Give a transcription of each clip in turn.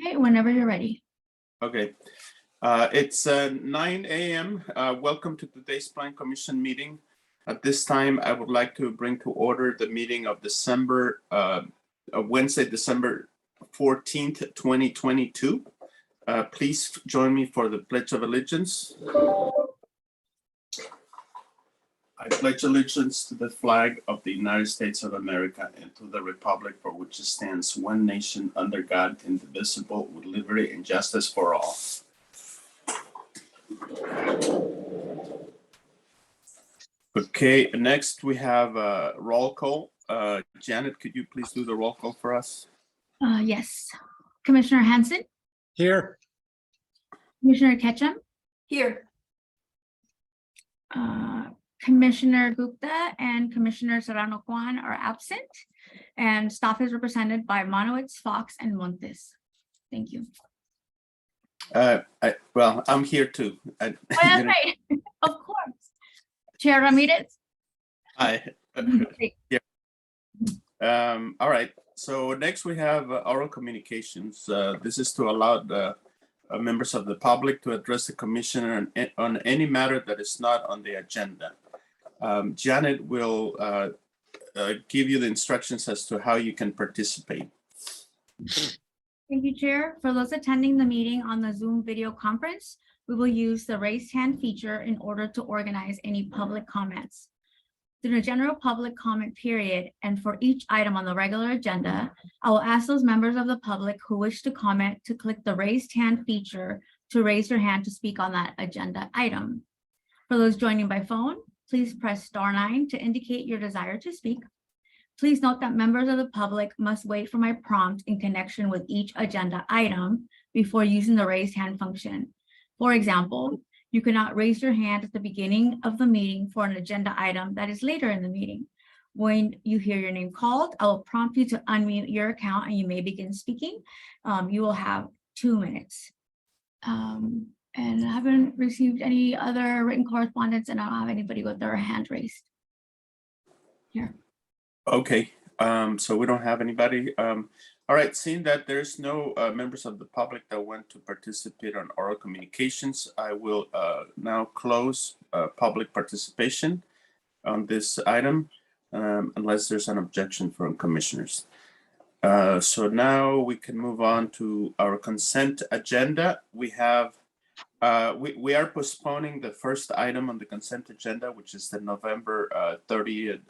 Okay, whenever you're ready. Okay, it's 9 a.m. Welcome to today's Plan Commission meeting. At this time, I would like to bring to order the meeting of Wednesday, December 14th, 2022. Please join me for the Pledge of Allegiance. I pledge allegiance to the flag of the United States of America and to the republic for which it stands, one nation under God, indivisible, with liberty and justice for all. Okay, next we have a roll call. Janet, could you please do the roll call for us? Yes. Commissioner Hanson, Here. Commissioner Ketchum, Here. Commissioner Gupta and Commissioner Serrano Kwan are absent, and staff is represented by Monowitz, Fox, and Montes. Thank you. Well, I'm here too. Oh, that's right. Of course. Chair Ramirez. Hi. All right. So next we have oral communications. This is to allow the members of the public to address the commissioner on any matter that is not on the agenda. Janet will give you the instructions as to how you can participate. Thank you, Chair. For those attending the meeting on the Zoom video conference, we will use the raised hand feature in order to organize any public comments. During the general public comment period, and for each item on the regular agenda, I will ask those members of the public who wish to comment to click the raised hand feature to raise your hand to speak on that agenda item. For those joining by phone, please press *9 to indicate your desire to speak. Please note that members of the public must wait for my prompt in connection with each agenda item before using the raised hand function. For example, you cannot raise your hand at the beginning of the meeting for an agenda item that is later in the meeting. When you hear your name called, I will prompt you to unmute your account and you may begin speaking. You will have 2 minutes. And I haven't received any other written correspondence, and I don't have anybody with their hand raised. Here. Okay, so we don't have anybody. All right, seeing that there's no members of the public that want to participate on oral communications, I will now close public participation on this item, unless there's an objection from commissioners. So now we can move on to our consent agenda. We have, we are postponing the first item on the consent agenda, which is the November 30th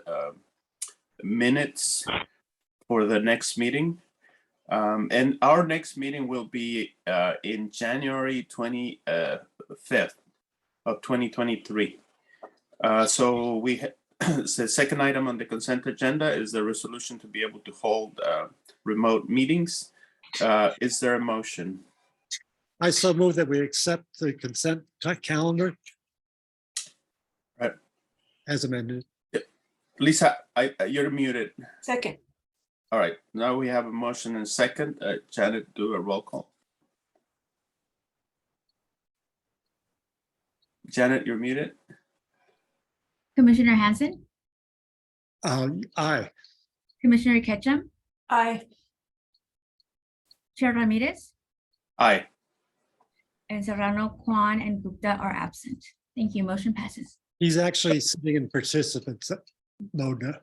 minutes for the next meeting. And our next meeting will be in January 25th of 2023. So the second item on the consent agenda is the resolution to be able to hold remote meetings. Is there a motion? I so move that we accept the consent calendar. Right. As amended. Lisa, you're muted. Second. All right, now we have a motion and second. Janet, do a roll call. Janet, you're muted. Commissioner Hanson, Aye. Commissioner Ketchum, Aye. Chair Ramirez, Aye. and Serrano, Kwan, and Gupta are absent. Thank you. Motion passes. He's actually sitting in participant mode now.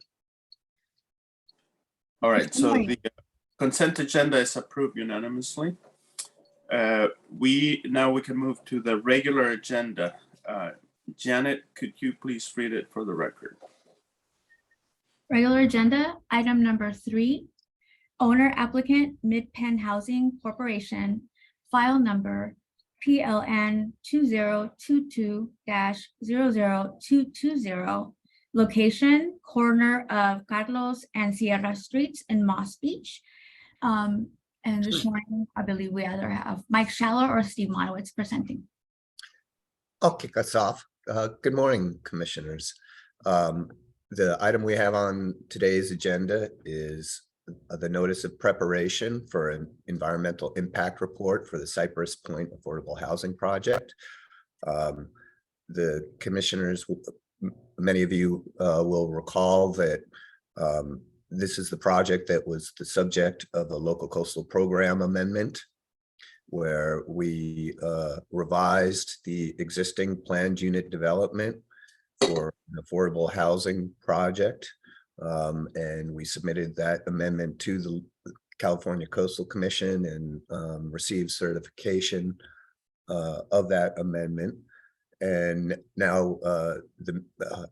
All right, so the consent agenda is approved unanimously. Now we can move to the regular agenda. Janet, could you please read it for the record? Regular agenda, item number 3, owner applicant Mid-Penn Housing Corporation, file number PLN 2022-00220, location corner of Carlos and Sierra Streets in Moss Beach. And this morning, I believe we either have Mike Schaller or Steve Monowitz presenting. I'll kick us off. Good morning, commissioners. The item we have on today's agenda is the notice of preparation for an environmental impact report for the Cypress Point Affordable Housing Project. The commissioners, many of you will recall that this is the project that was the subject of a local coastal program amendment where we revised the existing planned unit development for an affordable housing project. And we submitted that amendment to the California Coastal Commission and received certification of that amendment. And now the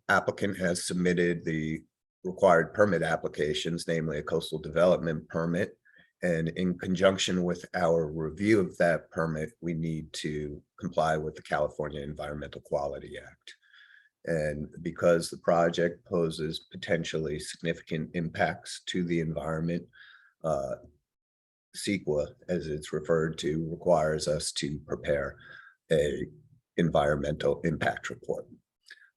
applicant has submitted the required permit applications, namely a coastal development permit. And in conjunction with our review of that permit, we need to comply with the California Environmental Quality Act. And because the project poses potentially significant impacts to the environment, CEQA, as it's referred to, requires us to prepare a environmental impact report.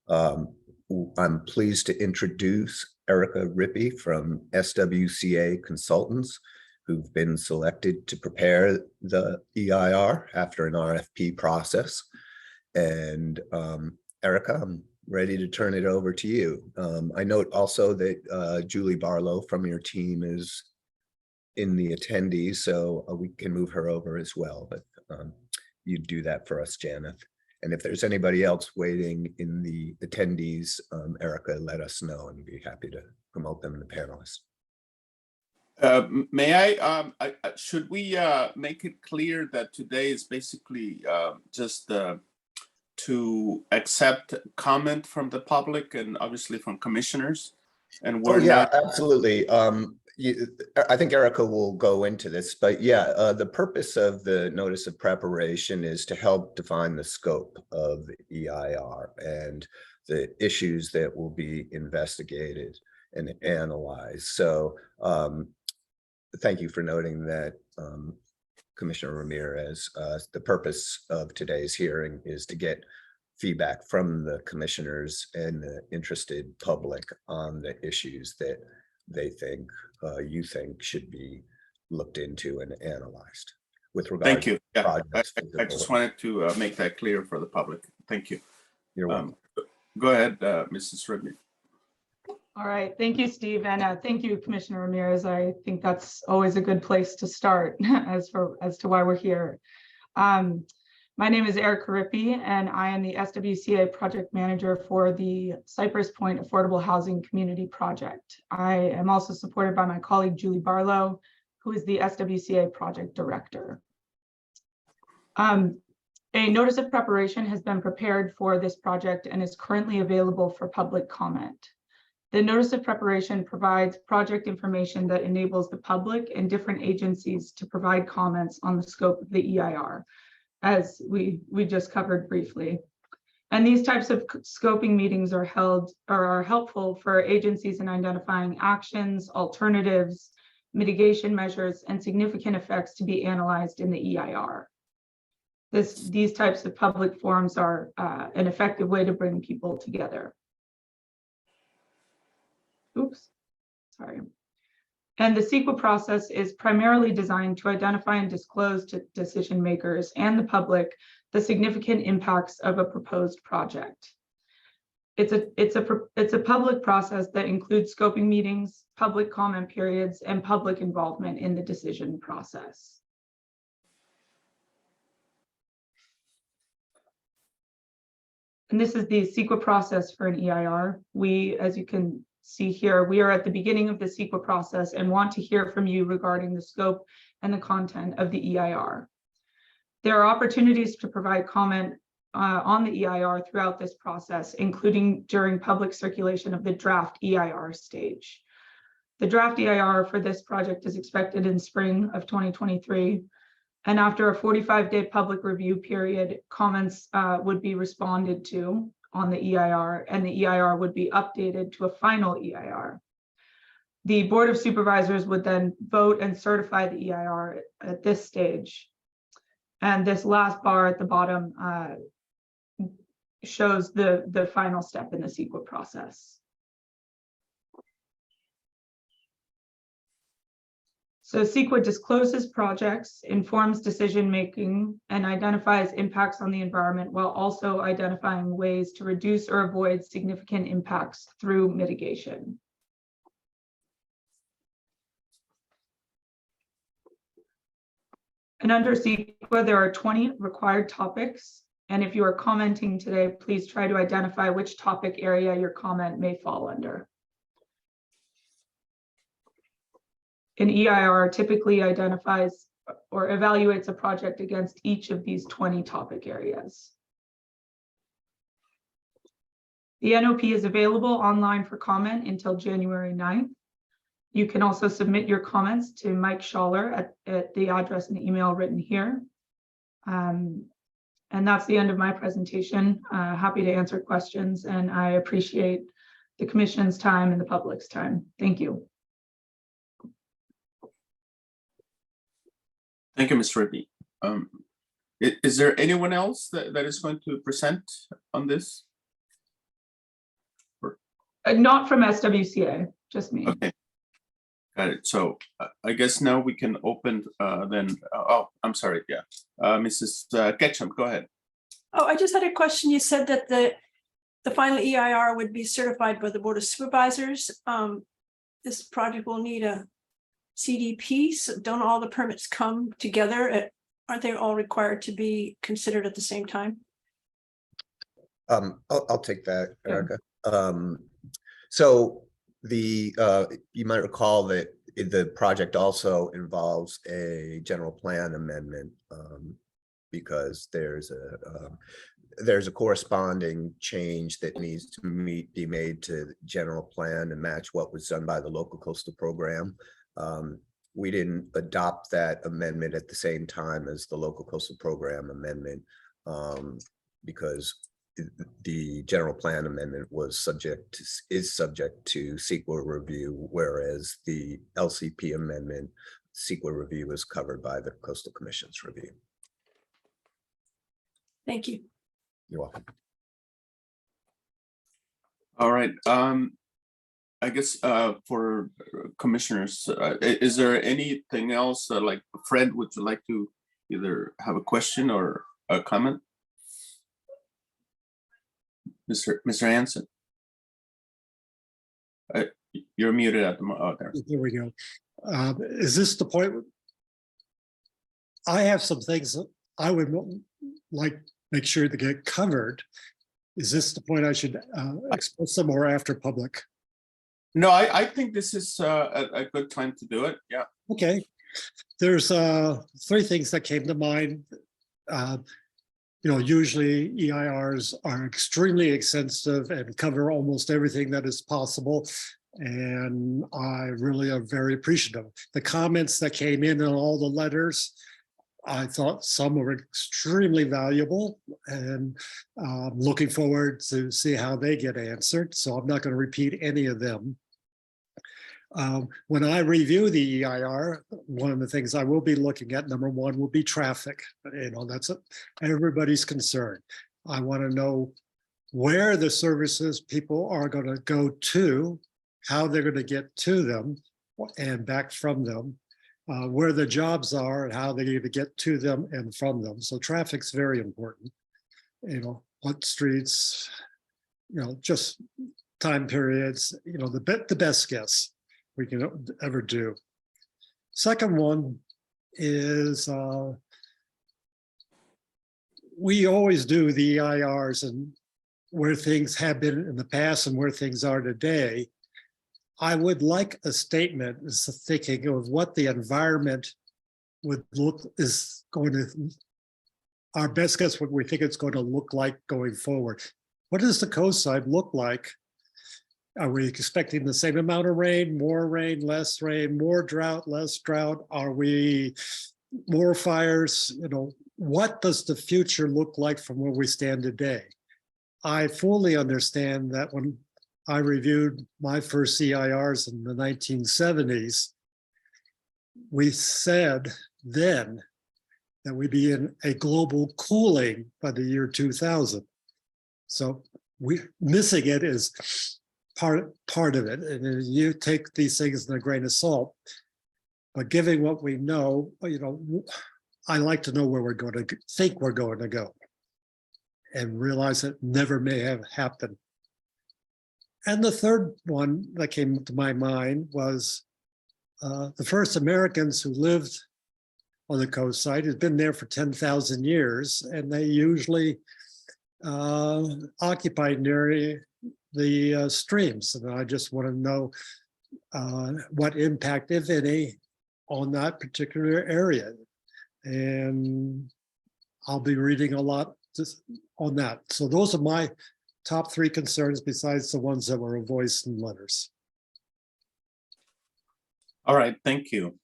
I'm pleased to introduce Erica Rippey from SWCA Consultants, who've been selected to prepare the EIR after an RFP process. And Erica, I'm ready to turn it over to you. I note also that Julie Barlow from your team is in the attendees, so we can move her over as well, but you do that for us, Janeth. And if there's anybody else waiting in the attendees, Erica, let us know and we'd be happy to promote them to panelists. May I, should we make it clear that today is basically just to accept comment from the public and obviously from commissioners? And we're not. Absolutely. I think Erica will go into this, but yeah, the purpose of the notice of preparation is to help define the scope of the EIR and the issues that will be investigated and analyzed. So thank you for noting that, Commissioner Ramirez. The purpose of today's hearing is to get feedback from the commissioners and the interested public on the issues that they think, you think should be looked into and analyzed with regard. Thank you. Yeah, I to just wanted to make that clear for the public. Thank you. You're welcome. Go ahead, Mrs. Rippey. All right, thank you, Steve, and thank you, Commissioner Ramirez. I think that's always a good place to start as to why we're here. My name is Erica Rippey, and I am the SWCA project manager for the Cypress Point Affordable Housing Community Project. I am also supported by my colleague, Julie Barlow, who is the SWCA project director. A notice of preparation has been prepared for this project and is currently available for public comment. The notice of preparation provides project information that enables the public and different agencies to provide comments on the scope of the EIR, as we just covered briefly. And these types of scoping meetings are held or are helpful for agencies in identifying actions, alternatives, mitigation measures, and significant effects to be analyzed in the EIR. These types of public forums are an effective way to bring people together. Oops, sorry. And the CEQA process is primarily designed to identify and disclose to decision makers and the public the significant impacts of a proposed project. It's a public process that includes scoping meetings, public comment periods, and public involvement in the decision process. And this is the CEQA process for an EIR. We, as you can see here, we are at the beginning of the CEQA process and want to hear from you regarding the scope and the content of the EIR. There are opportunities to provide comment on the EIR throughout this process, including during public circulation of the draft EIR stage. The draft EIR for this project is expected in spring of 2023. And after a 45-day public review period, comments would be responded to on the EIR, and the EIR would be updated to a final EIR. The Board of Supervisors would then vote and certify the EIR at this stage. And this last bar at the bottom shows the final step in the CEQA process. So CEQA discloses projects, informs decision-making, and identifies impacts on the environment while also identifying ways to reduce or avoid significant impacts through mitigation. And under CEQA, there are 20 required topics. And if you are commenting today, please try to identify which topic area your comment may fall under. An EIR typically identifies or evaluates a project against each of these 20 topic areas. The NOP is available online for comment until January 9th. You can also submit your comments to Mike Schaller at the address and email written here. And that's the end of my presentation. Happy to answer questions, and I appreciate the commission's time and the public's time. Thank you. Thank you, Ms. Rippey. Is there anyone else that is going to present on this? Not from SWCA, just me. Okay. Got it. So I guess now we can open then. Oh, I'm sorry. Yeah. Mrs. Ketchum, go ahead. Oh, I just had a question. You said that the final EIR would be certified by the Board of Supervisors. This project will need a CDP. So don't all the permits come together? Aren't they all required to be considered at the same time? I'll take that, Yeah. Erica. So you might recall that the project also involves a general plan amendment because there's a corresponding change that needs to be made to the general plan and match what was done by the local coastal program. We didn't adopt that amendment at the same time as the local coastal program amendment because the general plan amendment is subject to CEQA review, whereas the LCP amendment, CEQA review is covered by the Coastal Commission's review. Thank you. You're welcome. All right. I guess for commissioners, is there anything else like Fred, would you like to either have a question or a comment? Mr. Hanson. You're muted at the moment. Oh, there. There we go. Is this the point? I have some things that I would like make sure to get covered. Is this the point I should express some more after public? No, I think this is a good time to do it. Yeah. Okay. There's three things that came to mind. Usually EIRs are extremely extensive and cover almost everything that is possible. And I really am very appreciative. The comments that came in on all the letters, I thought some were extremely valuable, and looking forward to see how they get answered. So I'm not going to repeat any of them. When I review the EIR, one of the things I will be looking at, number one, will be traffic. That's everybody's concern. I want to know where the services people are going to go to, how they're going to get to them and back from them, where the jobs are and how they're going to get to them and from them. So traffic's very important. What streets, just time periods, the best guess we can ever do. Second one is we always do the EIRs and where things have been in the past and where things are today. I would like a statement thinking of what the environment would our best guess what we think it's going to look like going forward. What does the coastside look like? Are we expecting the same amount of rain, less rain, more drought, less drought? Are we more fires? What does the future look like from where we stand today? I fully understand that when I reviewed my first EIRs in the 1970s, we said then that we'd be in a global cooling by the year 2000. So missing it is part of it, and you take these things in a grain of salt. But given what we know, I like to know where we're going to think we're going to go, and realize it never may have happened. And the third one that came to my mind was the first Americans who lived on the coast side. It's been there for 10,000 years, and they usually occupy near the streams. And I just want to know what impact, if any, on that particular area. And I'll be reading a lot on that. So those are my top 3 concerns besides the ones that were voiced in letters. All right, thank you.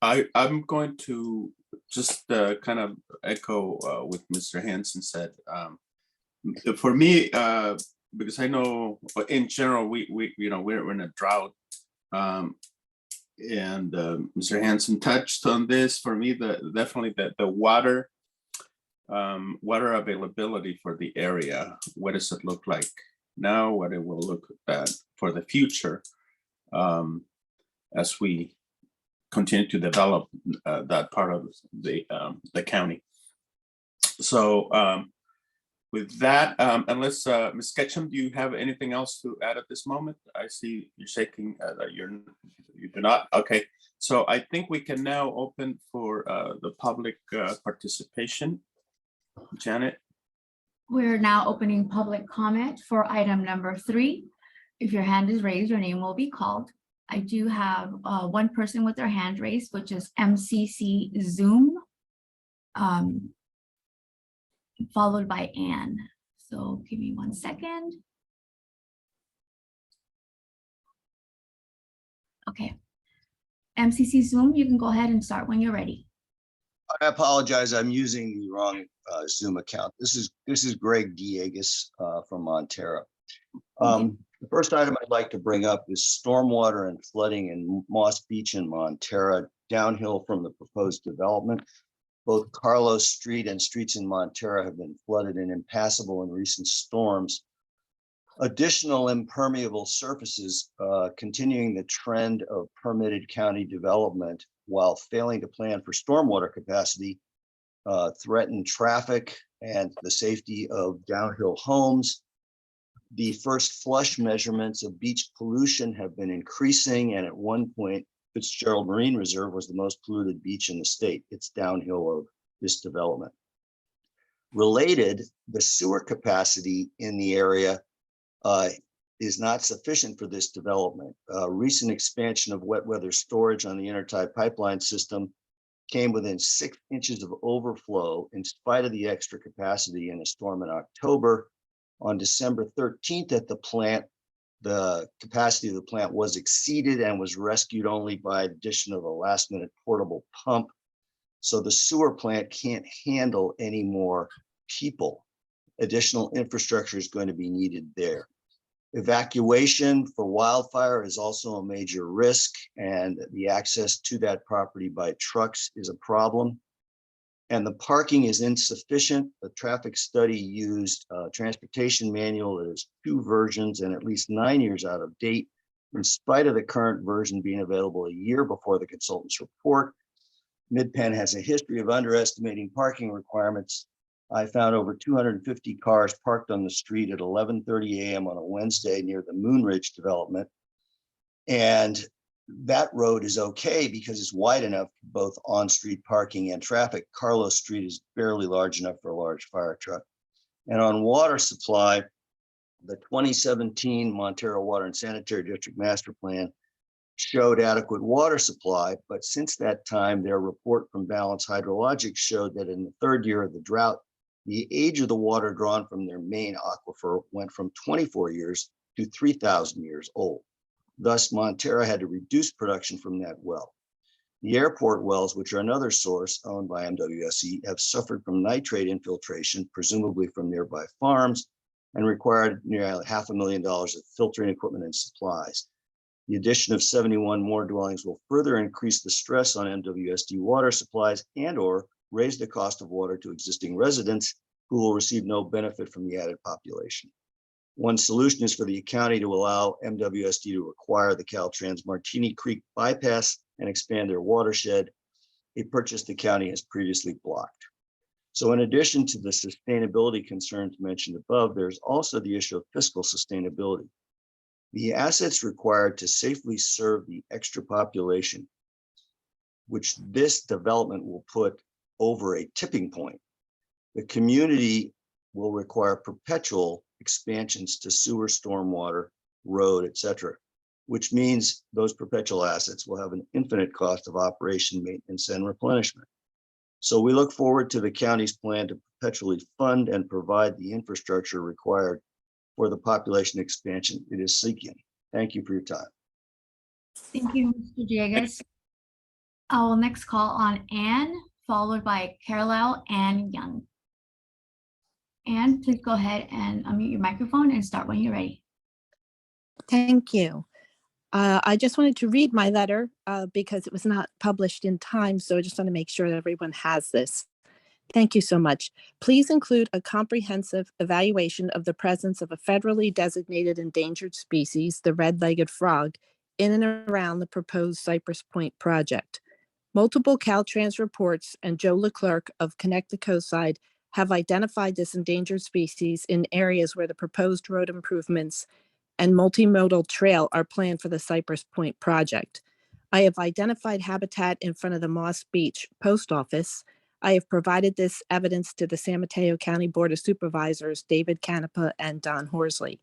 I'm going to just kind of echo what Mr. Hansen said. For me, because I know in general we you know we're in a drought, and Mr. Hansen touched on this. For me, definitely the water availability for the area. What does it look like now? What it will look at for the future, as we continue to develop that part of the county. So with that, unless Ms. Ketchum, do you have anything else to add at this moment? I see you're shaking. That you do not. Okay. So I think we can now open for the public participation. Janet. We're now opening public comment for item number 3. If your hand is raised, your name will be called. I do have one person with their hand raised, which is MCC Zoom, followed by Anne. So give me 1 second. Okay. MCC Zoom, you can go ahead and start when you're ready. I apologize. I'm using the wrong Zoom account. This is Greg Diegas from Montera. The first item I'd like to bring up is stormwater and flooding in Moss Beach in Montera, downhill from the proposed development. Both Carlos Street and streets in Montera have been flooded and impassable in recent storms. Additional impermeable surfaces, continuing the trend of permitted county development while failing to plan for stormwater capacity, threaten traffic and the safety of downhill homes. The first flush measurements of beach pollution have been increasing, and at one point, Fitzgerald Marine Reserve was the most polluted beach in the state. It's downhill of this development. Related, the sewer capacity in the area is not sufficient for this development. Recent expansion of wet weather storage on the Intertie pipeline system came within 6 inches of overflow in spite of the extra capacity in a storm in October. On December 13th at the plant, the capacity of the plant was exceeded and was rescued only by addition of a last-minute portable pump. So the sewer plant can't handle any more people. Additional infrastructure is going to be needed there. Evacuation for wildfire is also a major risk, and the access to that property by trucks is a problem. And the parking is insufficient. The traffic study used a transportation manual that has 2 versions and at least 9 years out of date, in spite of the current version being available a year before the consultant's report. MidPen has a history of underestimating parking requirements. I found over 250 cars parked on the street at 11:30 a.m. on a Wednesday near the Moonridge development. And that road is okay because it's wide enough for both on-street parking and traffic. Carlos Street is barely large enough for a large fire truck. And on water supply, the 2017 Montero Water and Sanitary District Master Plan showed adequate water supply, but since that time, their report from Balance Hydrologic showed that in the 3rd year of the drought, the age of the water drawn from their main aquifer went from 24 years to 3,000 years old. Thus, Montera had to reduce production from that well. The airport wells, which are another source owned by MWSE, have suffered from nitrate infiltration, presumably from nearby farms, and required nearly $500,000 of filtering equipment and supplies. The addition of 71 more dwellings will further increase the stress on MWSD water supplies and/or raise the cost of water to existing residents who will receive no benefit from the added population. One solution is for the county to allow MWSD to acquire the Caltrans Martini Creek bypass and expand their watershed, a purchase the county has previously blocked. So in addition to the sustainability concerns mentioned above, there's also the issue of fiscal sustainability. The assets required to safely serve the extra population which this development will put over a tipping point. The community will require perpetual expansions to sewer, stormwater, road, etc., which means those perpetual assets will have an infinite cost of operation, maintenance, and replenishment. So we look forward to the county's plan to perpetually fund and provide the infrastructure required for the population expansion it is seeking. Thank you for your time. Thank you, Mr. Diegues. I will next call on Anne, followed by Carlisle and Young. Anne, please go ahead and unmute your microphone and start when you're ready. Thank you. I just wanted to read my letter because it was not published in time, so I just want to make sure that everyone has this. Thank you so much. Please include a comprehensive evaluation of the presence of a federally designated endangered species, the red-legged frog, in and around the proposed Cypress Point project. Multiple Caltrans reports and Joe Leclerc of Connect the Coastside have identified this endangered species in areas where the proposed road improvements and multimodal trail are planned for the Cypress Point project. I have identified habitat in front of the Moss Beach Post Office. I have provided this evidence to the San Mateo County Board of Supervisors, David Canepa and Don Horsley.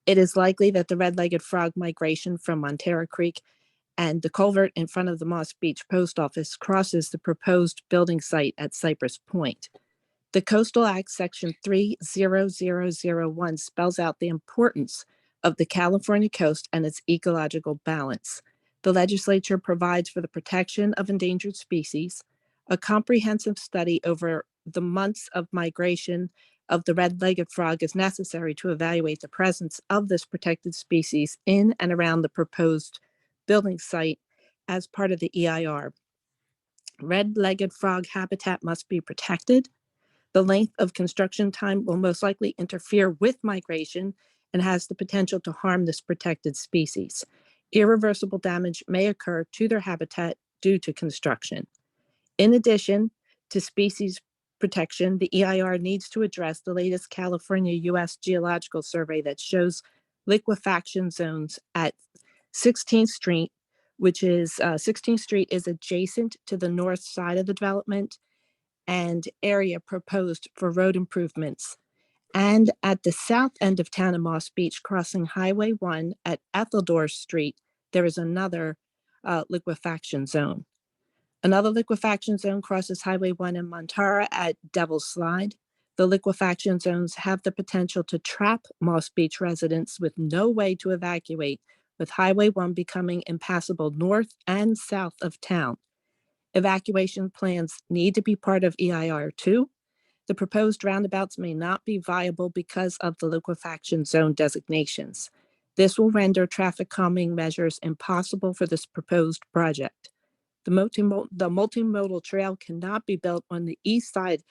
It is likely that the red-legged frog migration from Montara Creek and the culvert in front of the Moss Beach Post Office crosses the proposed building site at Cypress Point. The Coastal Act Section 30001 spells out the importance of the California coast and its ecological balance. The legislature provides for the protection of endangered species. A comprehensive study over the months of migration of the red-legged frog is necessary to evaluate the presence of this protected species in and around the proposed building site as part of the EIR. Red-legged frog habitat must be protected. The length of construction time will most likely interfere with migration and has the potential to harm this protected species. Irreversible damage may occur to their habitat due to construction. In addition to species protection, the EIR needs to address the latest California U.S. Geological Survey that shows liquefaction zones at 16th Street, which is 16th Street is adjacent to the north side of the development and area proposed for road improvements. And at the south end of town of Moss Beach, crossing Highway 1 at Etheldorf Street, there is another liquefaction zone. Another liquefaction zone crosses Highway 1 in Montara at Devil's Slide. The liquefaction zones have the potential to trap Moss Beach residents with no way to evacuate, with Highway 1 becoming impassable north and south of town. Evacuation plans need to be part of EIR 2. The proposed roundabouts may not be viable because of the liquefaction zone designations. This will render traffic calming measures impossible for this proposed project. The multimodal trail cannot be built on the east side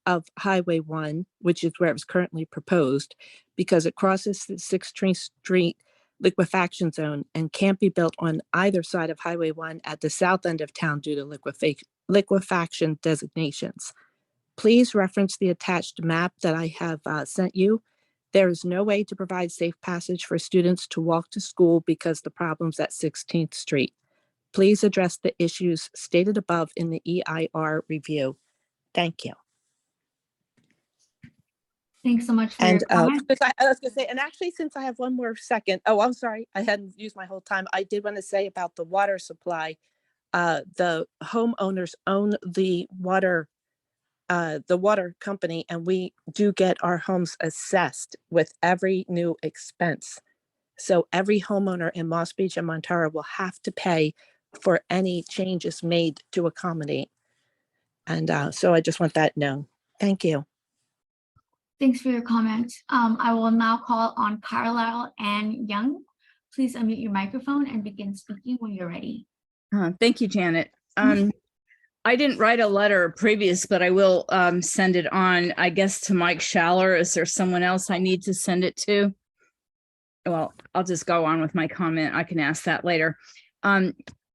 of Highway 1, which is where it was currently proposed, because it crosses the 16th Street liquefaction zone and can't be built on either side of Highway 1 at the south end of town due to liquefaction designations. Please reference the attached map that I have sent you. There is no way to provide safe passage for students to walk to school because the problems at 16th Street. Please address the issues stated above in the EIR review. Thank you. Thanks so much for And your comment. I was gonna say, and actually, since I have one more second, oh, I'm sorry, I hadn't used my whole time. I did want to say about the water supply. The homeowners own the water company, and we do get our homes assessed with every new expense. So every homeowner in Moss Beach and Montara will have to pay for any changes made to accommodate. And so I just want that known. Thank you. Thanks for your comment. I will now call on Carlisle and Young. Please unmute your microphone and begin speaking when you're ready. Thank you, Janet. I didn't write a letter previous, but I will send it on, I guess, to Mike Schaller. Is there someone else I need to send it to? Well, I'll just go on with my comment. I can ask that later.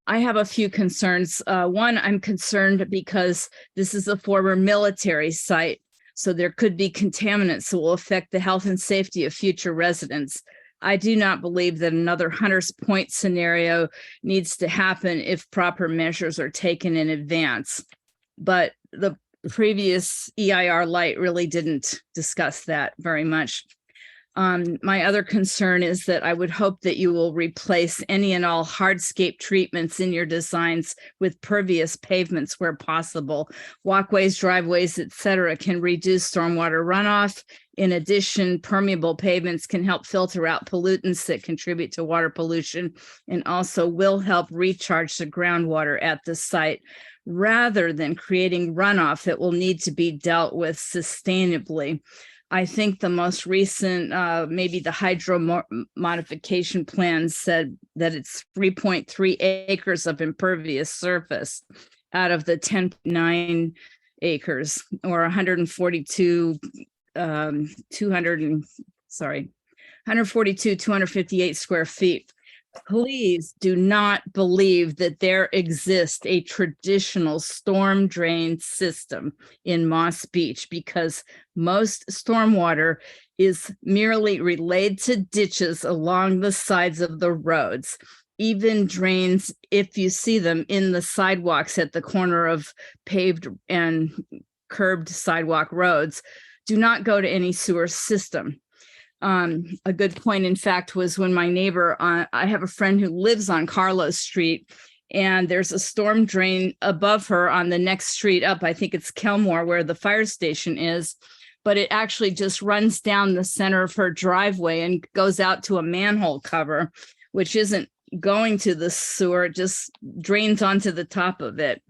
I have a few concerns. One, I'm concerned because this is a former military site, so there could be contaminants that will affect the health and safety of future residents. I do not believe that another Hunter's Point scenario needs to happen if proper measures are taken in advance. But the previous EIR light really didn't discuss that very much. My other concern is that I would hope that you will replace any and all hardscape treatments in your designs with pervious pavements where possible. Walkways, driveways, etc., can reduce stormwater runoff. In addition, permeable pavements can help filter out pollutants that contribute to water pollution and also will help recharge the groundwater at the site, rather than creating runoff that will need to be dealt with sustainably. I think the most recent, maybe the hydro modification plan said that it's 3.3 acres of impervious surface out of the 10.9 acres, or 258 square feet. Please do not believe that there exists a traditional storm drain system in Moss Beach, because most stormwater is merely relayed to ditches along the sides of the roads. Even drains, if you see them in the sidewalks at the corner of paved and curbed sidewalk roads, do not go to any sewer system. A good point, in fact, was when my neighbor, I have a friend who lives on Carlos Street, and there's a storm drain above her on the next street up. I think it's Kelmore, where the fire station is, but it actually just runs down the center of her driveway and goes out to a manhole cover, which isn't going to the sewer, it just drains onto the top of it.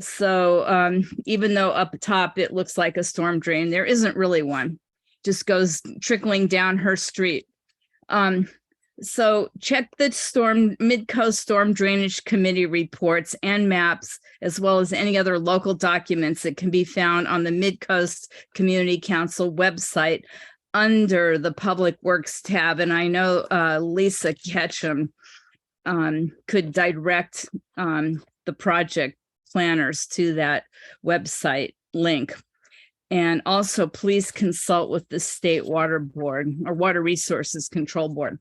So even though up top it looks like a storm drain, there isn't really one. Just goes trickling down her street. So check the Mid-Coast Storm Drainage Committee reports and maps, as well as any other local documents that can be found on the Mid-Coast Community Council website under the Public Works tab. And I know Lisa Ketchum could direct the project planners to that website link. And also, please consult with the State Water Board or Water Resources Control Board.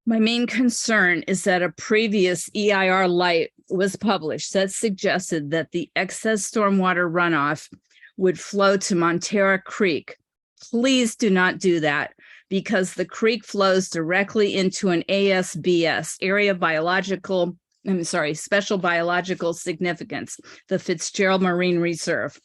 My main concern is that a previous EIR light was published that suggested that the excess stormwater runoff would flow to Montera Creek. Please do not do that, because the creek flows directly into an ASBS, Special Biological Significance, the Fitzgerald Marine Reserve.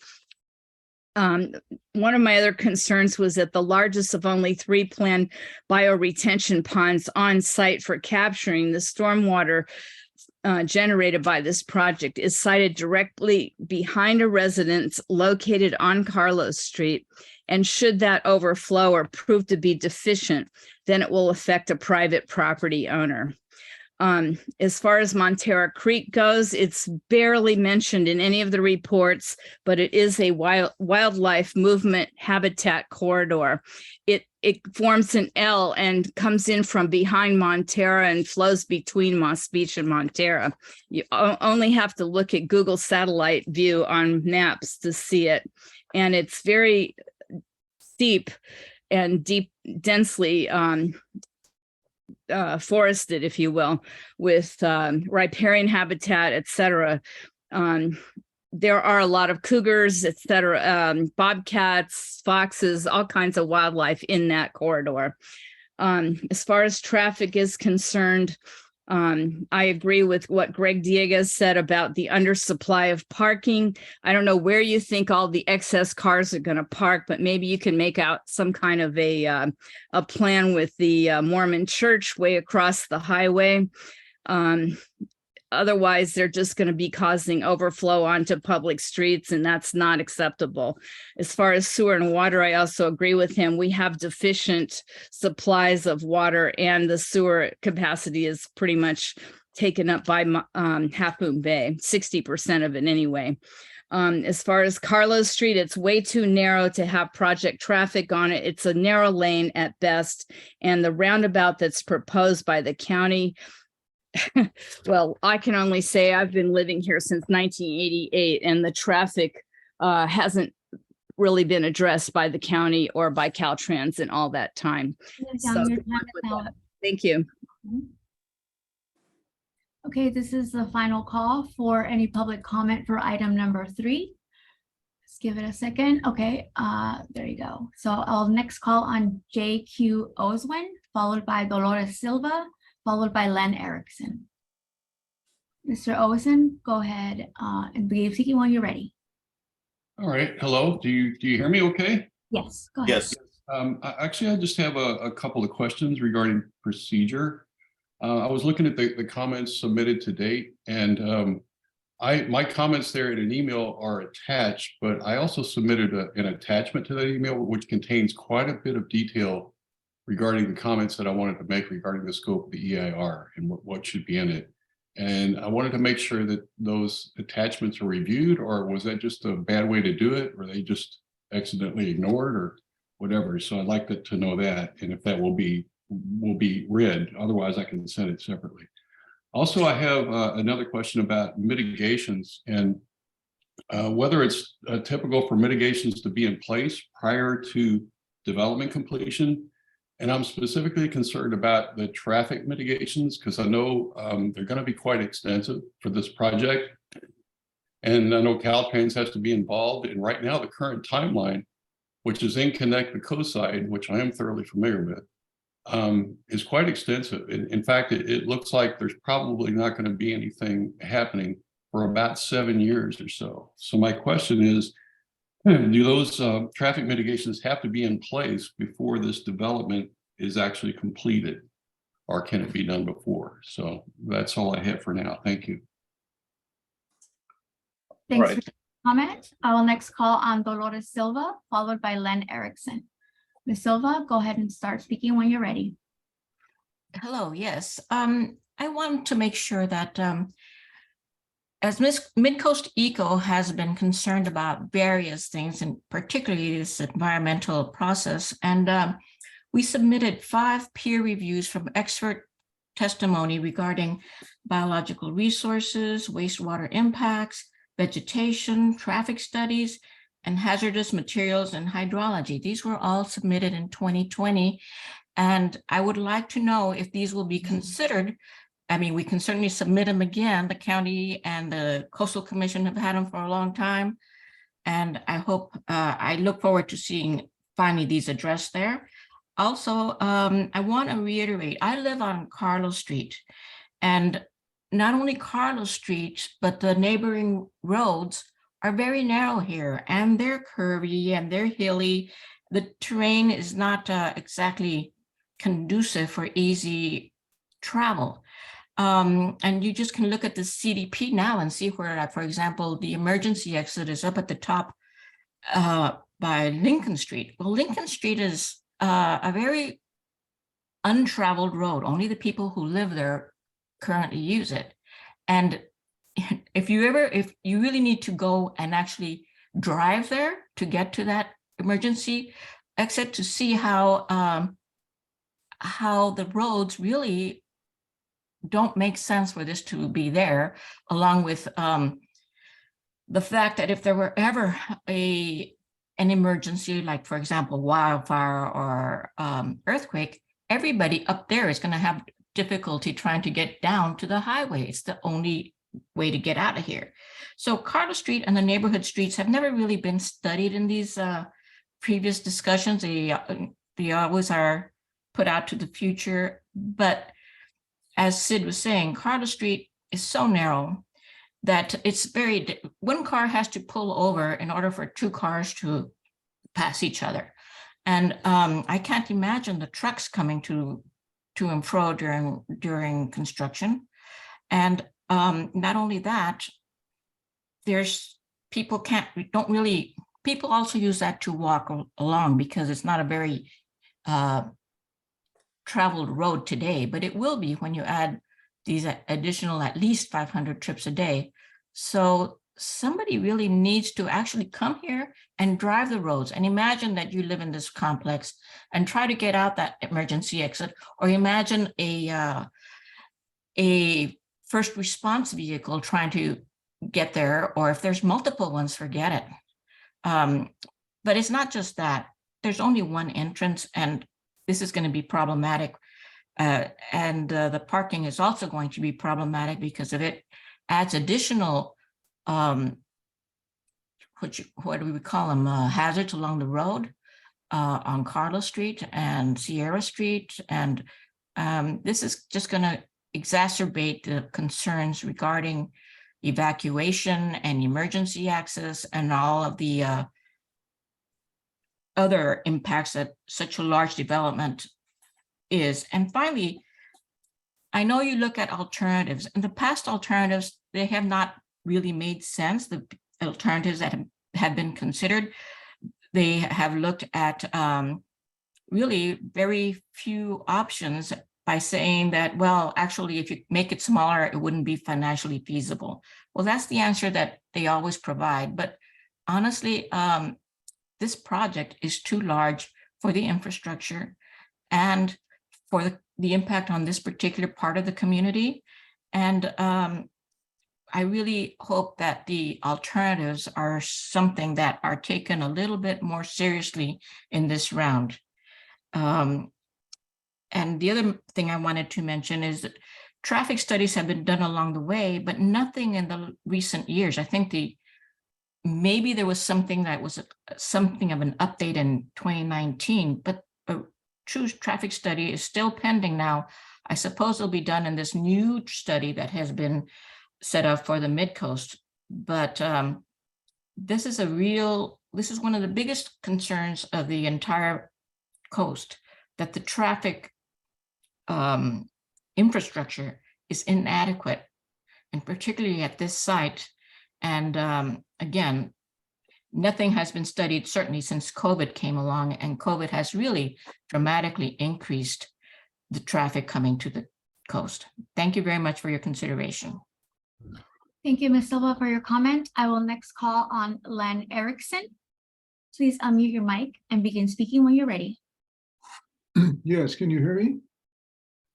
One of my other concerns was that the largest of only 3 planned bioretention ponds on site for capturing the stormwater generated by this project is sited directly behind a residence located on Carlos Street. And should that overflow or prove to be deficient, then it will affect a private property owner. As far as Montera Creek goes, it's barely mentioned in any of the reports, but it is a wildlife movement habitat corridor. It forms an L and comes in from behind Montera and flows between Moss Beach and Montera. You only have to look at Google satellite view on maps to see it. And it's very steep and densely forested, if you will, with riparian habitat, etc. There are a lot of cougars, etc., bobcats, foxes, all kinds of wildlife in that corridor. As far as traffic is concerned, I agree with what Greg Dieguez said about the undersupply of parking. I don't know where you think all the excess cars are going to park, but maybe you can make out some kind of a plan with the Mormon church way across the highway. Otherwise, they're just going to be causing overflow onto public streets, and that's not acceptable. As far as sewer and water, I also agree with him. We have deficient supplies of water, and the sewer capacity is pretty much taken up by Half Moon Bay, 60% of it anyway. As far as Carlos Street, it's way too narrow to have project traffic on it. It's a narrow lane at best, and the roundabout that's proposed by the county, well, I can only say I've been living here since 1988, and the traffic hasn't really been addressed by the county or by Caltrans in all that time. Yes, your time is out. Thank you. Okay, this is the final call for any public comment for item number 3. Let's give it a second. Okay, there you go. So I'll next call on JQ Oswin, followed by Dolores Silva, followed by Len Erickson. Mr. Oswin, go ahead and begin speaking when you're ready. All right, hello, do you hear me okay? Yes, go ahead. Yes. Actually, I just have a couple of questions regarding procedure. I was looking at the comments submitted to date, and my comments there in an email are attached, but I also submitted an attachment to that email, which contains quite a bit of detail regarding the comments that I wanted to make regarding the scope of the EIR and what should be in it. And I wanted to make sure that those attachments are reviewed, or was that just a bad way to do it? Or they just accidentally ignored or whatever? So I'd like to know that, and if that will be read. Otherwise, I can send it separately. Also, I have another question about mitigations and whether it's typical for mitigations to be in place prior to development completion. And I'm specifically concerned about the traffic mitigations because I know they're going to be quite extensive for this project. And I know Caltrans has to be involved. And right now, the current timeline, which is in Connect the Coast-Side, which I am thoroughly familiar with, is quite extensive. In fact, it looks like there's probably not going to be anything happening for about 7 years or so. So my question is, do those traffic mitigations have to be in place before this development is actually completed, or can it be done before? So that's all I have for now. Thank you. Thanks Right. for the comment. I will next call on Dolores Silva, followed by Len Erickson. Ms. Silva, go ahead and start speaking when you're ready. Hello, yes. I want to make sure that as Midcoast Eco has been concerned about various things, and particularly this environmental process, and we submitted 5 peer reviews from expert testimony regarding biological resources, wastewater impacts, vegetation, traffic studies, and hazardous materials and hydrology. These were all submitted in 2020. And I would like to know if these will be considered. I mean, we can certainly submit them again. The county and the Coastal Commission have had them for a long time. And I look forward to seeing finally these addressed there. Also, I want to reiterate, I live on Carlos Street, and not only Carlos Street, but the neighboring roads are very narrow here, and they're curvy and they're hilly. The terrain is not exactly conducive for easy travel. And you just can look at the CDP now and see where, for example, the emergency exit is up at the top by Lincoln Street. Well, Lincoln Street is a very untraveled road. Only the people who live there currently use it. And if you really need to go and actually drive there to get to that emergency exit to see how the roads really don't make sense for this to be there, along with the fact that if there were ever an emergency, like for example, wildfire or earthquake, everybody up there is going to have difficulty trying to get down to the highway. It's the only way to get out of here. So Carlos Street and the neighborhood streets have never really been studied in these previous discussions. They always are put out to the future. But as Sid was saying, Carlos Street is so narrow that one car has to pull over in order for 2 cars to pass each other. And I can't imagine the trucks coming to and fro during construction. And not only that, people also use that to walk along because it's not a very traveled road today, but it will be when you add these additional at least 500 trips a day. So somebody really needs to actually come here and drive the roads. And imagine that you live in this complex and try to get out that emergency exit, or imagine a first response vehicle trying to get there, or if there's multiple ones, forget it. But it's not just that. There's only one entrance, and this is going to be problematic And the parking is also going to be problematic because of it adds additional, what do we call them, hazards along the road on Carlos Street and Sierra Street. And this is just going to exacerbate the concerns regarding evacuation and emergency access and all of the other impacts that such a large development is. And finally, I know you look at alternatives. In the past alternatives, they have not really made sense. The alternatives that have been considered, they have looked at really very few options by saying that, well, actually, if you make it smaller, it wouldn't be financially feasible. Well, that's the answer that they always provide. But honestly, this project is too large for the infrastructure and for the impact on this particular part of the community. And I really hope that the alternatives are something that are taken a little bit more seriously in this round. And the other thing I wanted to mention is that traffic studies have been done along the way, but nothing in the recent years. I think maybe there was something that was something of an update in 2019, but a true traffic study is still pending now. I suppose it'll be done in this new study that has been set up for the Midcoast. But this is one of the biggest concerns of the entire coast, that the traffic infrastructure is inadequate, and particularly at this site. And again, nothing has been studied certainly since COVID came along, and COVID has really dramatically increased the traffic coming to the coast. Thank you very much for your consideration. Thank you, Ms. Silva, for your comment. I will next call on Len Erickson. Please unmute your mic and begin speaking when you're ready. Yes, can you hear me?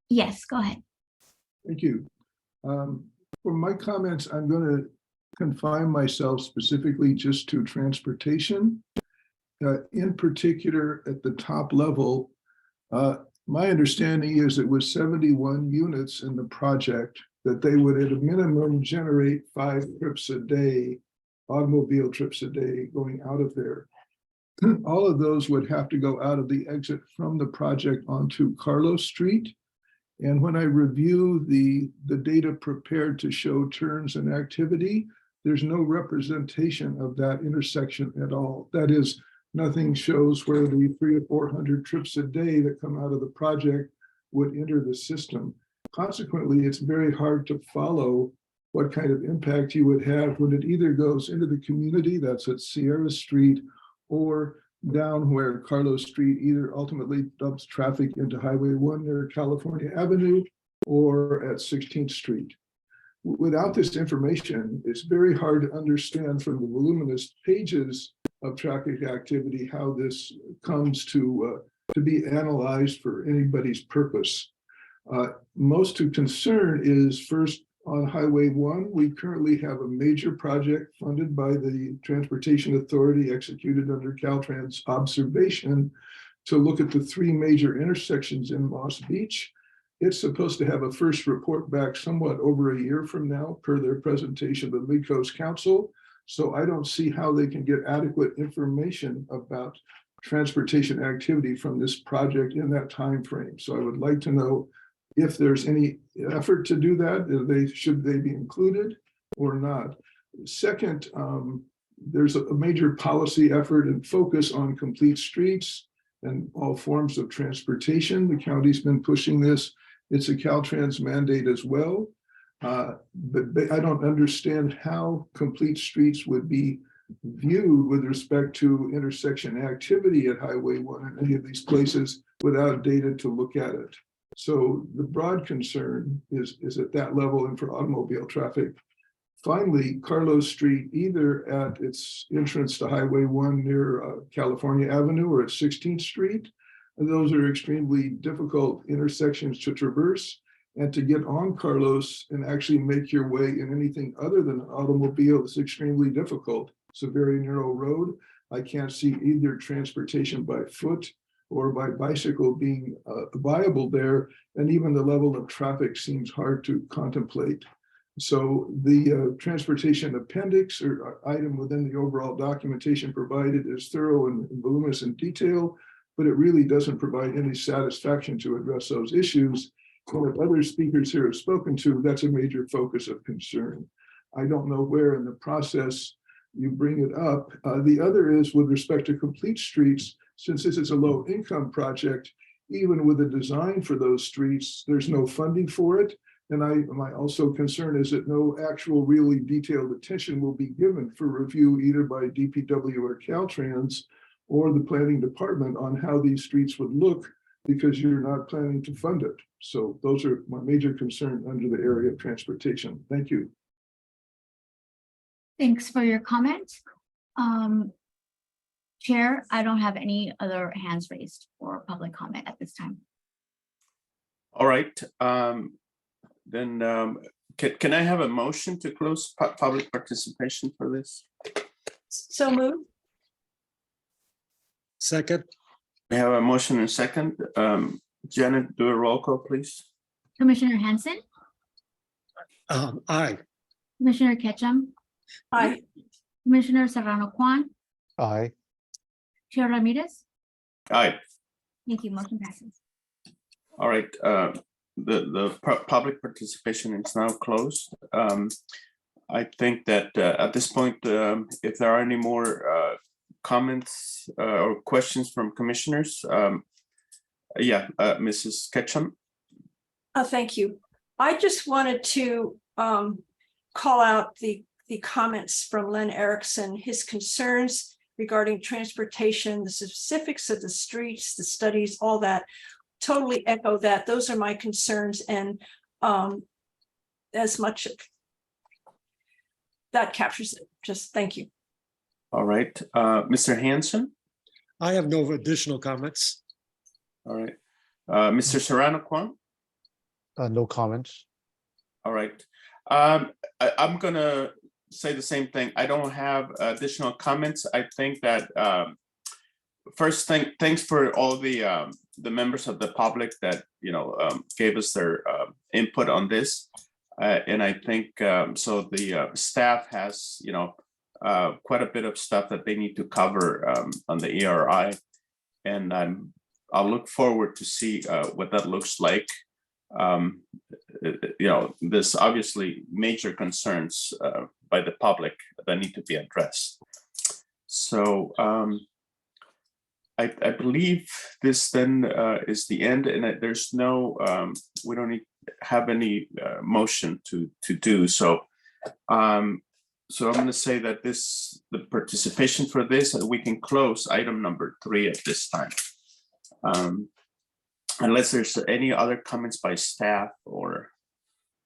Yes, go ahead. Thank you. For my comments, I'm going to confine myself specifically just to transportation. In particular, at the top level, my understanding is it was 71 units in the project that they would at a minimum generate 5 trips a day, automobile trips a day going out of there. All of those would have to go out of the exit from the project onto Carlos Street. And when I review the data prepared to show turns and activity, there's no representation of that intersection at all. That is, nothing shows where the 300 or 400 trips a day that come out of the project would enter the system. Consequently, it's very hard to follow what kind of impact you would have when it either goes into the community, that's at Sierra Street, or down where Carlos Street either ultimately dumps traffic into Highway 1 near California Avenue or at 16th Street. Without this information, it's very hard to understand from the voluminous pages of traffic activity how this comes to be analyzed for anybody's purpose. Most to concern is first on Highway 1, we currently have a major project funded by the Transportation Authority executed under Caltrans observation to look at the 3 major intersections in Moss Beach. It's supposed to have a first report back somewhat over a year from now per their presentation to the Midcoast Council. So I don't see how they can get adequate information about transportation activity from this project in that time frame. So I would like to know if there's any effort to do that, should they be included or not. Second, there's a major policy effort and focus on complete streets and all forms of transportation. The county's been pushing this. It's a Caltrans mandate as well. But I don't understand how complete streets would be viewed with respect to intersection activity at Highway 1 and any of these places without data to look at it. So the broad concern is at that level and for automobile traffic. Finally, Carlos Street, either at its entrance to Highway 1 near California Avenue or at 16th Street, and those are extremely difficult intersections to traverse. And to get on Carlos and actually make your way in anything other than an automobile is extremely difficult. It's a very narrow road. I can't see either transportation by foot or by bicycle being viable there, and even the level of traffic seems hard to contemplate. So the transportation appendix or item within the overall documentation provided is thorough and voluminous in detail, but it really doesn't provide any satisfaction to address those issues. Well, if other speakers here have spoken to, that's a major focus of concern. I don't know where in the process you bring it up. The other is with respect to complete streets, since this is a low income project, even with a design for those streets, there's no funding for it. And my also concern is that no actual really detailed attention will be given for review either by DPW or Caltrans or the planning department on how these streets would look, because you're not planning to fund it. So those are my major concerns under the area of transportation. Thank you. Thanks for your comment. Chair, I don't have any other hands raised for public comment at this time. All right. Then can I have a motion to close public participation for this? So moved. Second, We have a motion and a second. Janet, do a roll call, please. Commissioner Hanson, aye. Commissioner Ketchum, Aye. Commissioner Serrano Kwan, Aye. Chair Ramirez. Aye. Thank you. Motion passes. All right. The public participation is now closed. I think that at this point, if there are any more comments or questions from commissioners, Mrs. Ketchum. Thank you. I just wanted to call out the comments from Len Erickson, his concerns regarding transportation, the specifics of the streets, the studies, all that. Totally echo that. Those are my concerns, and as much that captures it. Just thank you. All right. Mr. Hanson. I have no additional comments. All right. Mr. Serrano Kwan. No comments. All right. I'm gonna say the same thing. I don't have additional comments. I think that first thing, thanks for all the members of the public that gave us their input on this, and I think so. The staff has quite a bit of stuff that they need to cover on the ERI, and I'll look forward to see what that looks like. There's obviously major concerns by the public that need to be addressed. So I believe this then is the end, and there's no, we don't have any motion to do so. So I'm going to say that the participation for this, we can close item number 3 at this time. Unless there's any other comments by staff or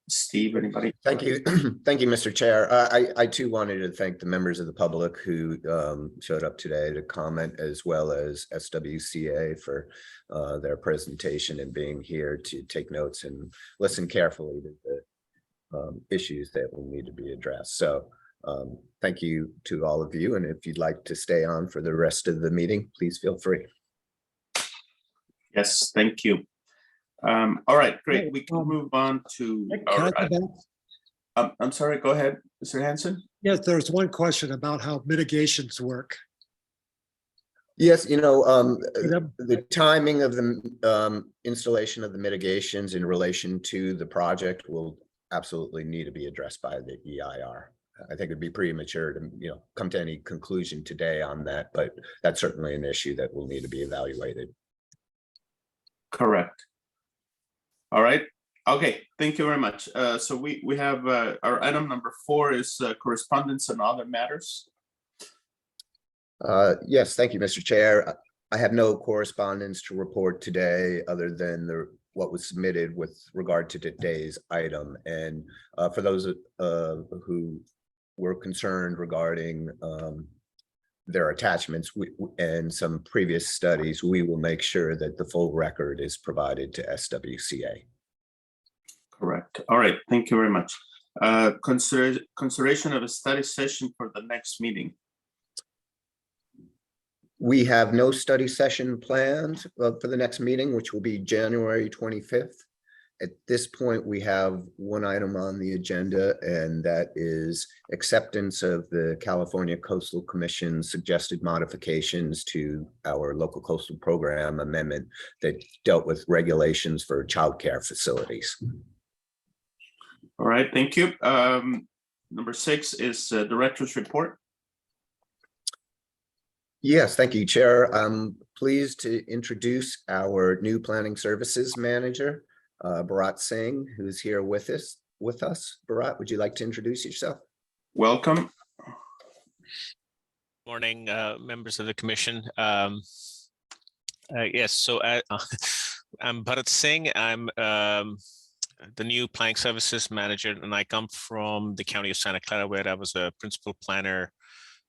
Steve, anybody? Thank you. Thank you, Mr. Chair. I too wanted to thank the members of the public who showed up today to comment, as well as SWCA for their presentation and being here to take notes and listen carefully to the issues that will need to be addressed. So thank you to all of you. And if you'd like to stay on for the rest of the meeting, please feel free. Yes, thank you. All right, great. We can move on to. I'm sorry, go ahead, Mr. Hanson. Yes, there's one question about how mitigations work. Yes, the timing of the installation of the mitigations in relation to the project will absolutely need to be addressed by the EIR. I think it'd be premature to, come to any conclusion today on that, but that's certainly an issue that will need to be evaluated. Correct. All right. Okay. Thank you very much. So we have our item number 4 is correspondence and other matters. Yes, thank you, Mr. Chair. I have no correspondence to report today other than what was submitted with regard to today's item. And for those who were concerned regarding their attachments and some previous studies, we will make sure that the full record is provided to SWCA. Correct. All right. Thank you very much. Consideration of a study session for the next meeting. We have no study session planned for the next meeting, which will be January 25th. At this point, we have one item on the agenda, and that is acceptance of the California Coastal Commission suggested modifications to our local coastal program amendment that dealt with regulations for childcare facilities. All right, thank you. Number 6 is Director's Report. Yes, thank you, Chair. I'm pleased to introduce our new Planning Services Manager, Bharat Singh, who's here with us. Bharat, would you like to introduce yourself? Welcome. Morning, members of the commission. Yes, so I'm Bharat Singh. I'm the new Planning Services Manager, and I come from the County of Santa Clara, where I was a principal planner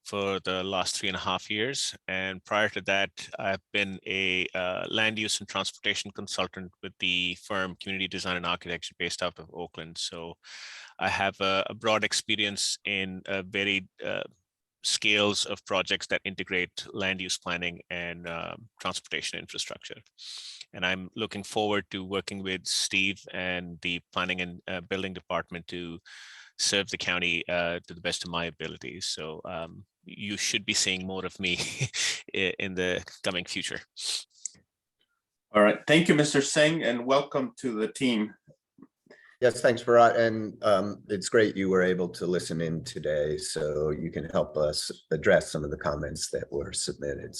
for the last 3.5 years. And prior to that, I've been a land use and transportation consultant with the firm Community Design and Architecture based out of Oakland. So I have a broad experience in varied scales of projects that integrate land use planning and transportation infrastructure. And I'm looking forward to working with Steve and the planning and building department to serve the county to the best of my abilities. So you should be seeing more of me in the coming future. All right, thank you, Mr. Singh, and welcome to the team. Yes, thanks, Bharat. And it's great you were able to listen in today, so you can help us address some of the comments that were submitted.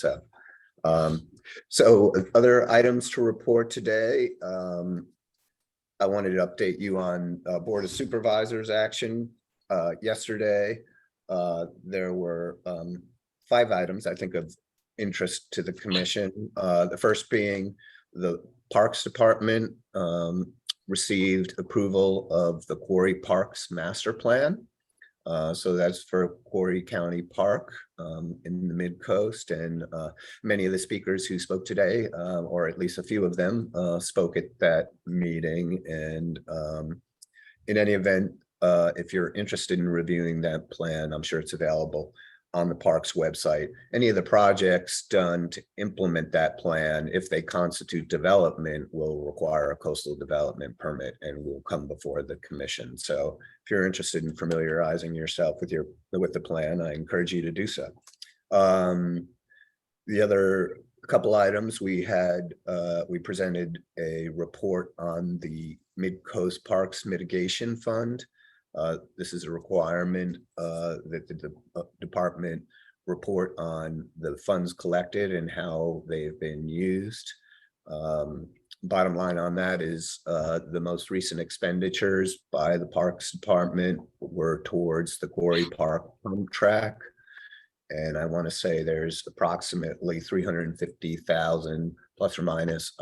So other items to report today. I wanted to update you on Board of Supervisors action. Yesterday, there were 5 items, I think, of interest to the commission. The first being the Parks Department received approval of the Quarry Parks Master Plan. So that's for Quarry County Park in the Mid-Coast, and many of the speakers who spoke today, or at least a few of them, spoke at that meeting. And in any event, if you're interested in reviewing that plan, I'm sure it's available on the parks website. Any of the projects done to implement that plan, if they constitute development, will require a coastal development permit and will come before the commission. So if you're interested in familiarizing yourself with the plan, I encourage you to do so. The other couple items we had, we presented a report on the Mid-Coast Parks Mitigation Fund. This is a requirement that the department report on the funds collected and how they've been used. Bottom line on that is the most recent expenditures by the Parks Department were towards the Quarry Park pump track. And I want to say there's approximately 350,000 plus or minus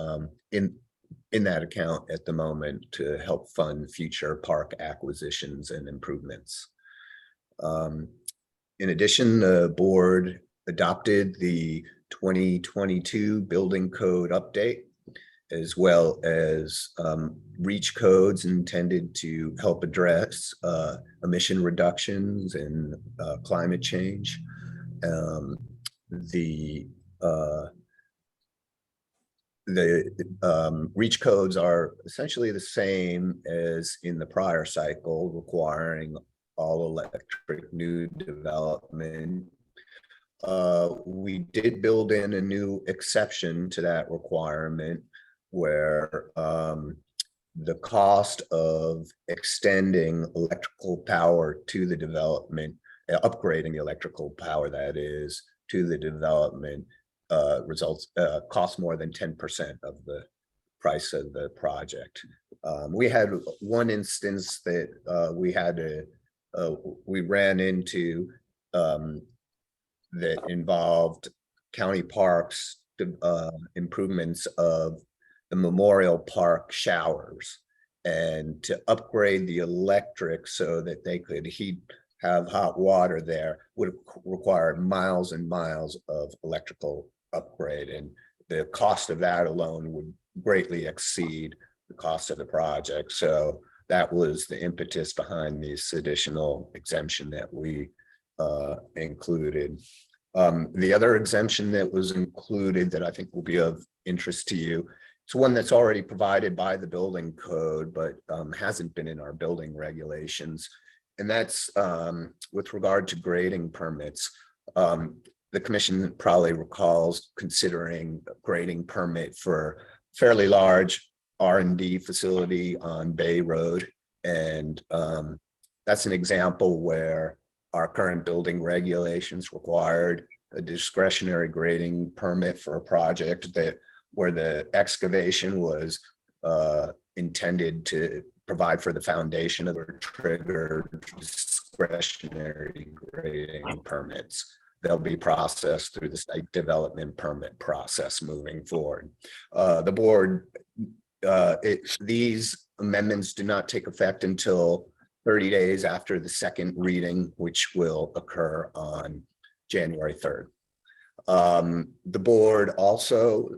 in that account at the moment to help fund future park acquisitions and improvements. In addition, the board adopted the 2022 building code update, as well as REACH codes intended to help address emission reductions and climate change. The REACH codes are essentially the same as in the prior cycle, requiring all electric new development. We did build in a new exception to that requirement where the cost of extending electrical power to the development, upgrading the electrical power that is to the development, cost more than 10% of the price of the project. We had one instance that we ran into that involved county parks improvements of the Memorial Park showers, and to upgrade the electric so that they could have hot water there would require miles and miles of electrical upgrade, and the cost of that alone would greatly exceed the cost of the project. So that was the impetus behind this additional exemption that we included. The other exemption that was included that I think will be of interest to you, it's one that's already provided by the building code, but hasn't been in our building regulations. And that's with regard to grading permits. The commission probably recalls considering a grading permit for fairly large R&D facility on Bay Road. And that's an example where our current building regulations required a discretionary grading permit for a project that where the excavation was intended to provide for the foundation of a trigger discretionary grading permits. They'll be processed through the site development permit process moving forward. The board, these amendments do not take effect until 30 days after the second reading, which will occur on January 3rd. The board also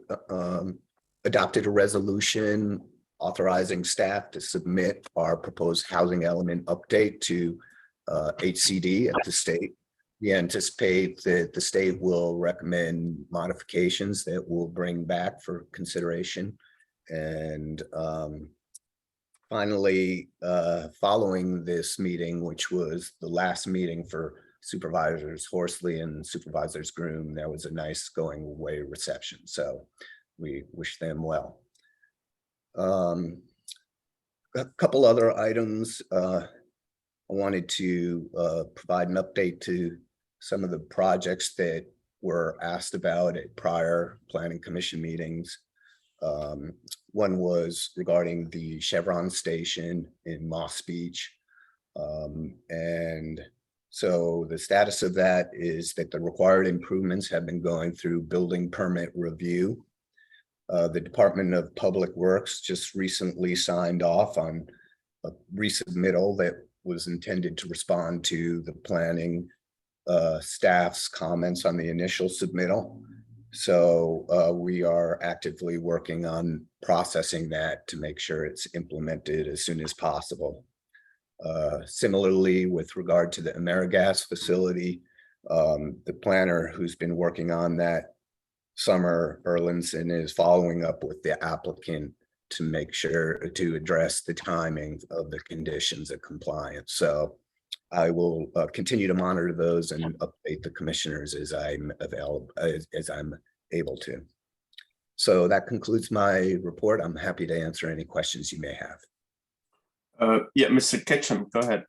adopted a resolution authorizing staff to submit our proposed housing element update to HCD at the state. We anticipate that the state will recommend modifications that we'll bring back for consideration. And finally, following this meeting, which was the last meeting for Supervisors Horsley and Supervisors Groom, there was a nice going away reception. So we wish them well. A couple other items. I wanted to provide an update to some of the projects that were asked about at prior planning commission meetings. One was regarding the Chevron station in Moss Beach. And so the status of that is that the required improvements have been going through building permit review. The Department of Public Works just recently signed off on a resubmittal that was intended to respond to the planning staff's comments on the initial submittal. So we are actively working on processing that to make sure it's implemented as soon as possible. Similarly, with regard to the AmeriGas facility, the planner who's been working on that, Summer Erlandson, is following up with the applicant to make sure to address the timing of the conditions of compliance. So I will continue to monitor those and update the commissioners as I'm available, as I'm able to. So that concludes my report. I'm happy to answer any questions you may have. Yeah, Mr. Ketchum, go ahead.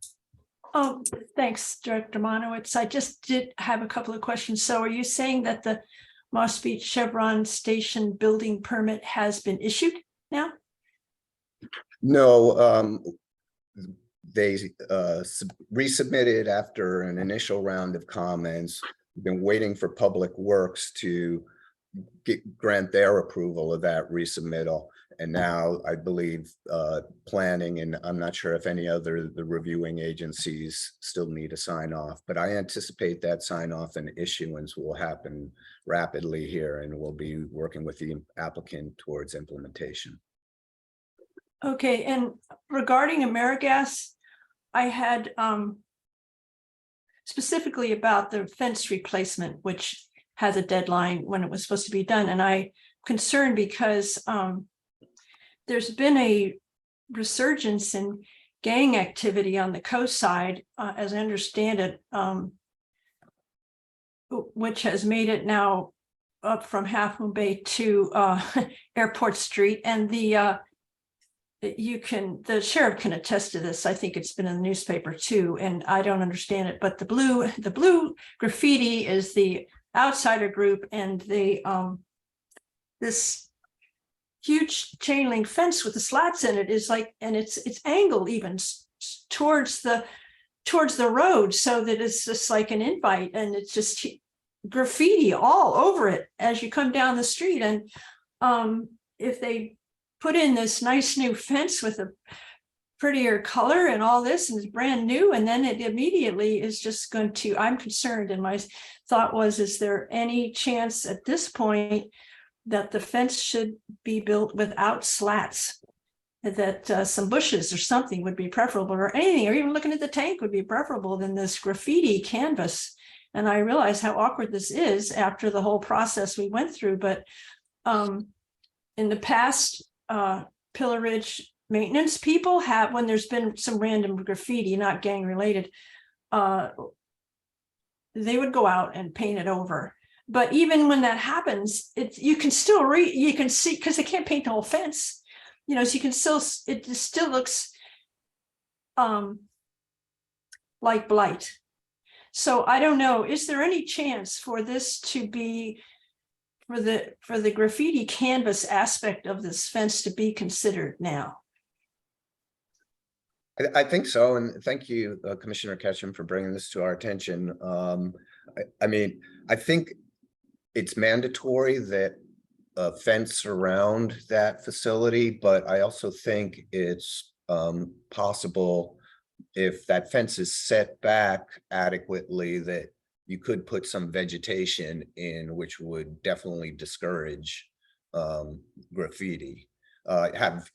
Oh, thanks, Director Monowitz. I just did have a couple of questions. So are you saying that the Moss Beach Chevron station building permit has been issued now? No, they resubmitted after an initial round of comments. We've been waiting for Public Works to grant their approval of that resubmittal. And now I believe planning, and I'm not sure if any other the reviewing agencies still need a sign off, but I anticipate that sign off and issuance will happen rapidly here, and we'll be working with the applicant towards implementation. Okay, and regarding AmeriGas, I had specifically about the fence replacement, which has a deadline when it was supposed to be done. And I'm concerned because there's been a resurgence in gang activity on the coast side, as I understand it, which has made it now up from Half Moon Bay to Airport Street. And the sheriff can attest to this. I think it's been in the newspaper too, and I don't understand it. But the blue graffiti is the outsider group, and the this huge chain link fence with the slats in it is like, and it's angled even towards the road, so that it's just like an invite, and it's just graffiti all over it as you come down the street. And if they put in this nice new fence with a prettier color and all this, and it's brand new, and then it immediately is just going to, I'm concerned. And my thought was, is there any chance at this point that the fence should be built without slats, that some bushes or something would be preferable, or anything, or even looking at the tank would be preferable than this graffiti canvas? And I realize how awkward this is after the whole process we went through, but in the past, Pillar Ridge maintenance people have, when there's been some random graffiti, not gang related, they would go out and paint it over. But even when that happens, you can still you can see, because they can't paint the whole fence, you know, so you can still, it just still looks like blight. So I don't know, is there any chance for this to be, for the graffiti canvas aspect of this fence to be considered now? I think so, and thank you, Commissioner Ketchum, for bringing this to our attention. I mean, I think it's mandatory that a fence around that facility, but I also think it's possible if that fence is set back adequately that you could put some vegetation in, which would definitely discourage graffiti. Have,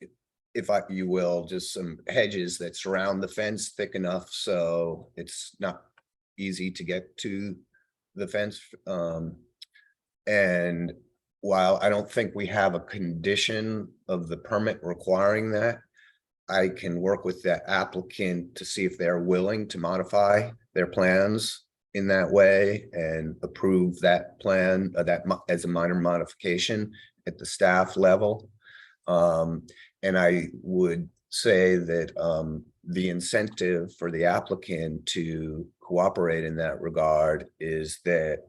if you will, just some hedges that surround the fence thick enough so it's not easy to get to the fence. And while I don't think we have a condition of the permit requiring that, I can work with the applicant to see if they're willing to modify their plans in that way and approve that plan as a minor modification at the staff level. And I would say that the incentive for the applicant to cooperate in that regard is that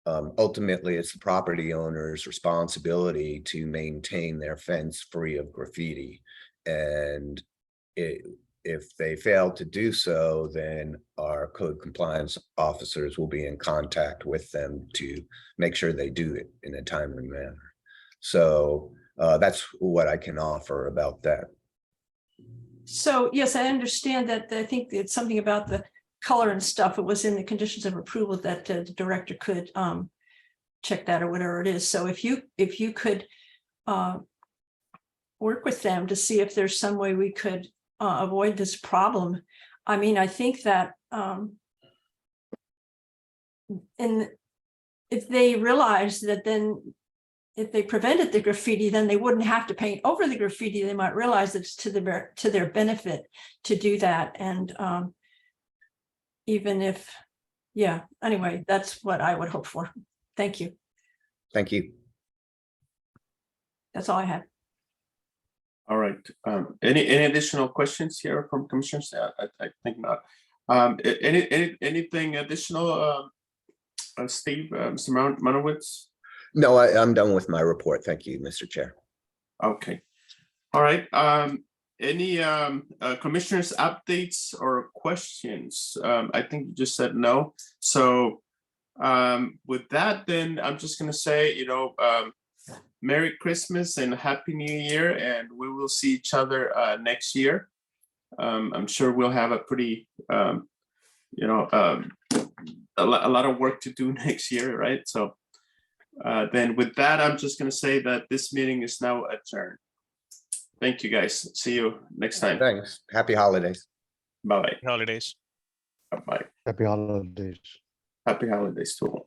ultimately it's the property owner's responsibility to maintain their fence free of graffiti. And if they fail to do so, then our code compliance officers will be in contact with them to make sure they do it in a timely manner. So that's what I can offer about that. So yes, I understand that. I think it's something about the color and stuff. It was in the conditions of approval that the director could check that or whatever it is. So if you could work with them to see if there's some way we could avoid this problem. I mean, I think that and if they realize that, then if they prevented the graffiti, then they wouldn't have to paint over the graffiti. They might realize it's to their benefit to do that. And even if, yeah, anyway, that's what I would hope for. Thank you. Thank you. That's all I have. All right. Any additional questions here from commissioners? I think not. Anything additional, Steve, Mr. Manowitz? No, I'm done with my report. Thank you, Mr. Chair. Okay. All right. Any commissioners updates or questions? I think you just said no. So with that, then I'm just going to say, you know, Merry Christmas and Happy New Year, and we will see each other next year. I'm sure we'll have a pretty, you know, a lot of work to do next year, right? So then with that, I'm just going to say that this meeting is now adjourned. Thank you, guys. See you next time. Thanks. Happy holidays. Bye-bye. Holidays. Bye-bye. Happy holidays. Happy holidays to all.